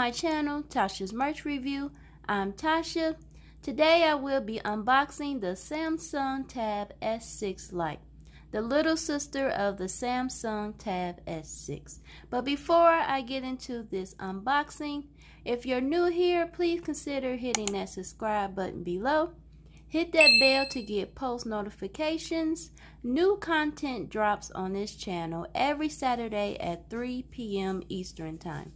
my channel, Tasha's Merch Review. I'm Tasha. Today I will be unboxing the Samsung Tab S6 Lite, the little sister of the Samsung Tab S6. But before I get into this unboxing, if you're new here, please consider hitting that subscribe button below. Hit that bell to get post notifications. New content drops on this channel every Saturday at 3 p.m. Eastern Time.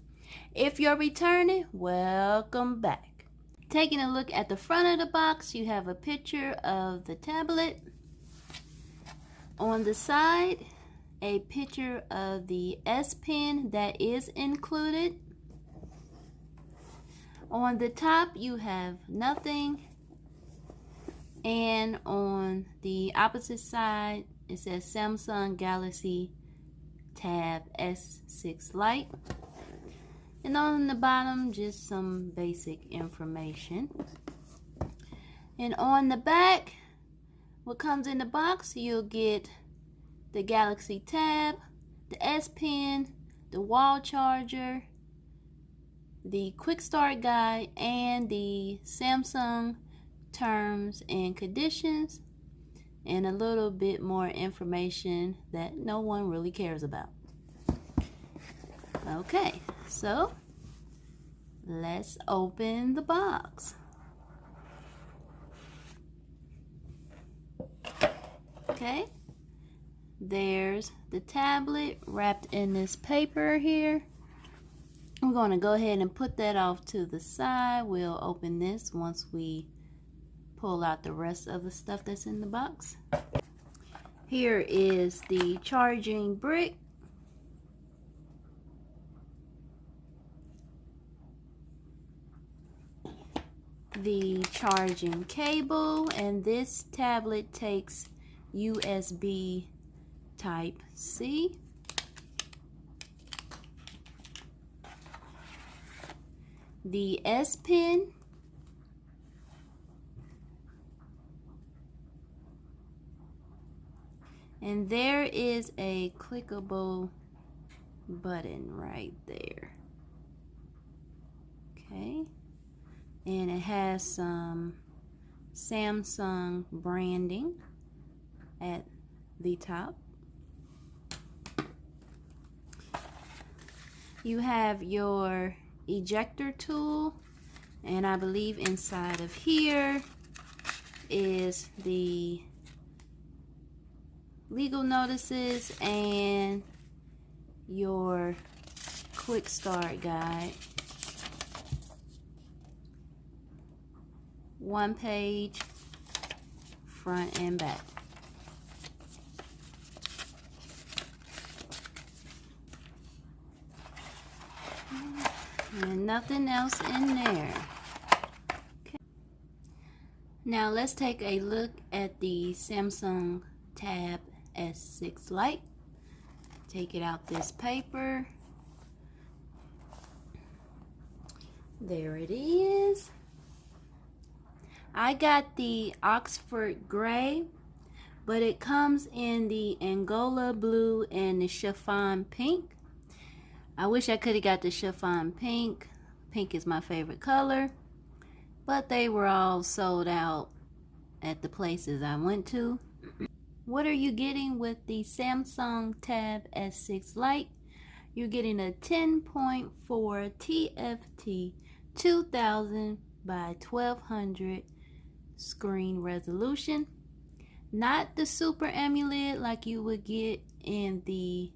If you're returning, welcome back. Taking a look at the front of the box, you have a picture of the tablet. On the side, a picture of the S Pen that is included. On the top, you have nothing. And on the opposite side, it says Samsung Galaxy Tab S6 Lite. And on the bottom, just some basic information. And on the back, what comes in the box, you'll get the Galaxy Tab, the S Pen, the wall charger, the quick start guide, and the Samsung terms and conditions, and a little bit more information that no one really cares about. Okay, so let's open the box. Okay, there's the tablet wrapped in this paper here. I'm going to go ahead and put that off to the side. We'll open this once we pull out the rest of the stuff that's in the box. Here is the charging brick. The charging cable, and this tablet takes USB Type C. The S Pen. And there is a clickable button right there. Okay. And it has some Samsung branding at the top. You have your ejector tool, and I believe inside of here is the legal notices and your quick start guide. One page, front and back. And nothing else in there. Okay. Now let's take a look at the Samsung Tab S6 Lite. Take it out this paper. There it is. I got the Oxford Gray, but it comes in the Angola Blue and the Chiffon Pink. I wish I could have got the Chiffon Pink. Pink is my favorite color, but they were all sold out at the places I went to. What are you getting with the Samsung Tab S6 Lite? You're getting a 10.4 TFT 2000 by 1200 screen resolution. Not the Super AMOLED like you would get in the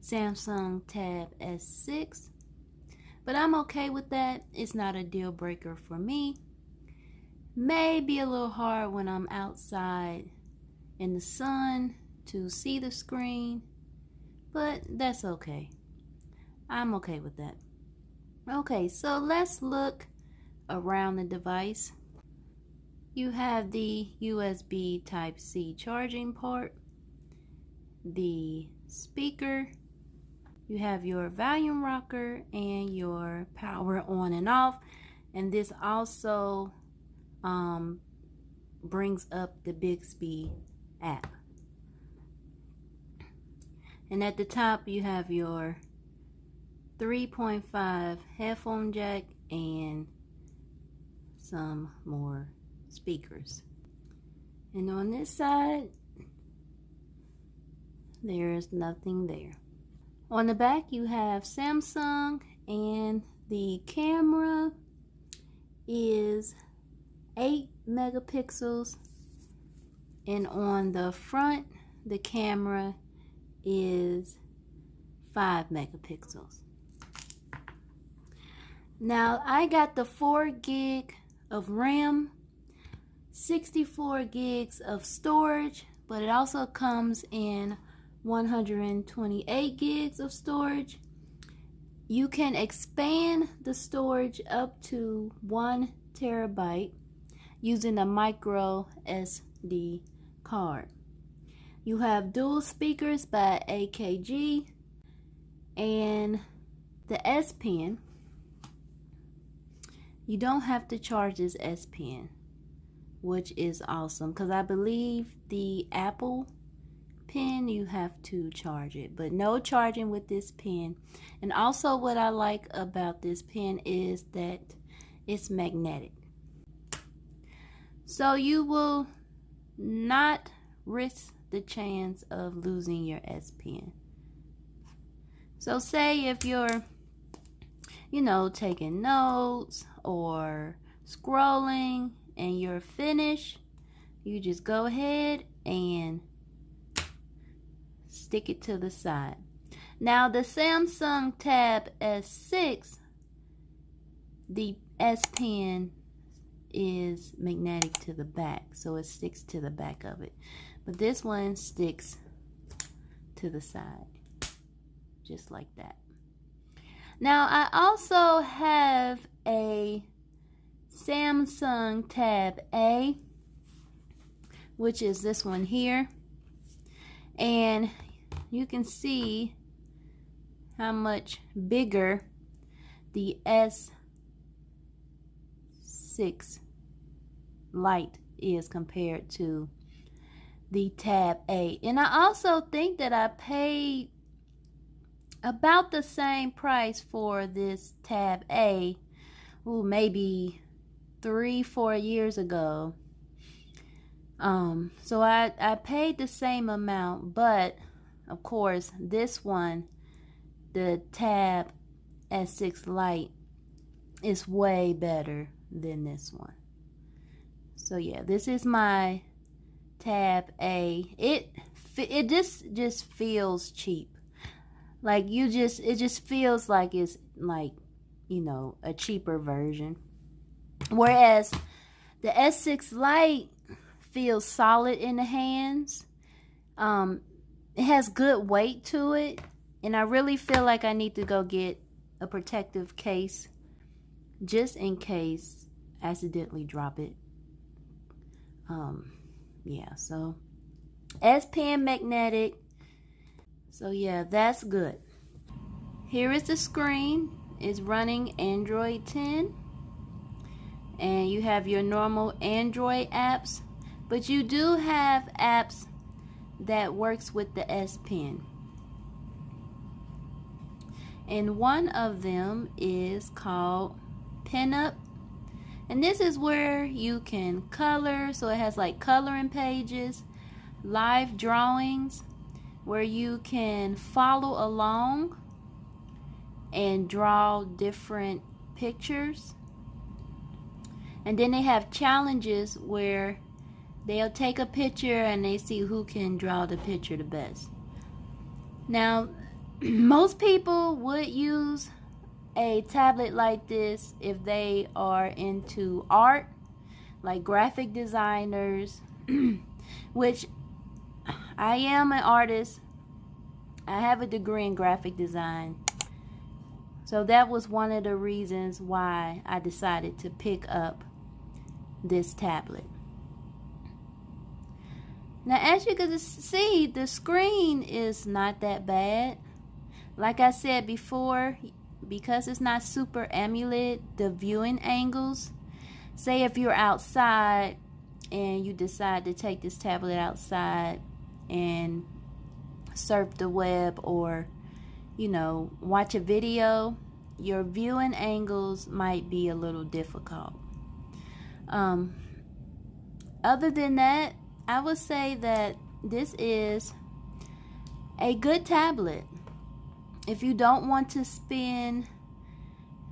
Samsung Tab S6. But I'm okay with that. It's not a deal breaker for me. May be a little hard when I'm outside in the sun to see the screen, but that's okay. I'm okay with that. Okay, so let's look around the device. You have the USB Type C charging port, the speaker, you have your volume rocker and your power on and off, and this also brings up the Bixby app. And at the top you have your 3.5 headphone jack and some more speakers. And on this side, there is nothing there. On the back, you have Samsung, and the camera is 8 megapixels, and on the front, the camera is 5 megapixels. Now, I got the 4 gig of RAM, 64 gigs of storage, but it also comes in 128 gigs of storage. You can expand the storage up to 1 terabyte using a micro SD card. You have dual speakers by AKG, and the S Pen, you don't have to charge this S Pen, which is awesome, because I believe the Apple pen you have to charge it, but no charging with this pen. And also what I like about this pen is that it's magnetic, so you will not risk the chance of losing your S Pen. So say if you're taking notes or scrolling and you're finished, you just go ahead and stick it to the side. Now, the Samsung Tab S6, the S Pen is magnetic to the back, so it sticks to the back of it. But this one sticks to the side, just like that. Now, I also have a Samsung Tab A, which is this one here. And you can see how much bigger the S6 Lite is compared to the Tab A. And I also think that I paid about the same price for this Tab A, maybe 3-4 years ago. So I paid the same amount, but of course this one, the Tab S6 Lite, is way better than this one. So yeah, this is my Tab A. It just feels cheap. Like it just feels like it's like, a cheaper version. Whereas the S6 Lite feels solid in the hands. It has good weight to it, and I really feel like I need to go get a protective case just in case I accidentally drop it. Yeah, so S Pen magnetic. So yeah, that's good. Here is the screen. It's running Android 10, and you have your normal Android apps, but you do have apps that works with the S Pen. And one of them is called Pinup. And this is where you can color. So it has like coloring pages, live drawings, where you can follow along and draw different pictures. And then they have challenges where they'll take a picture and they see who can draw the picture the best. Now, most people would use a tablet like this if they are into art, like graphic designers, which I am an artist. I have a degree in graphic design. So that was one of the reasons why I decided to pick up this tablet. Now, as you can see, the screen is not that bad. Like I said before, because it's not super AMOLED, the viewing angles, say if you're outside and you decide to take this tablet outside and surf the web, or watch a video, your viewing angles might be a little difficult. Other than that, I would say that this is a good tablet. If you don't want to spend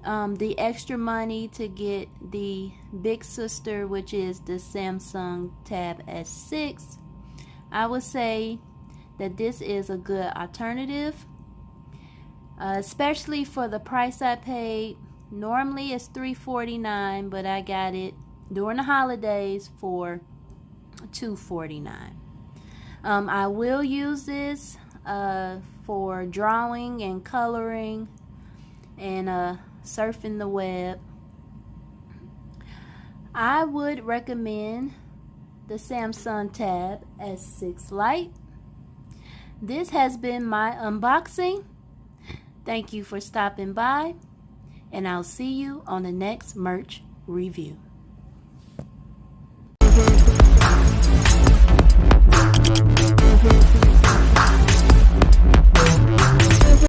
the extra money to get the big sister, which is the Samsung Tab S6, I would say that this is a good alternative, especially for the price I paid. Normally it's $349, but I got it during the holidays for $249. I will use this for drawing and coloring and surfing the web. I would recommend the Samsung Tab S6 Lite. This has been my unboxing. Thank you for stopping by, and I'll see you on the next merch review.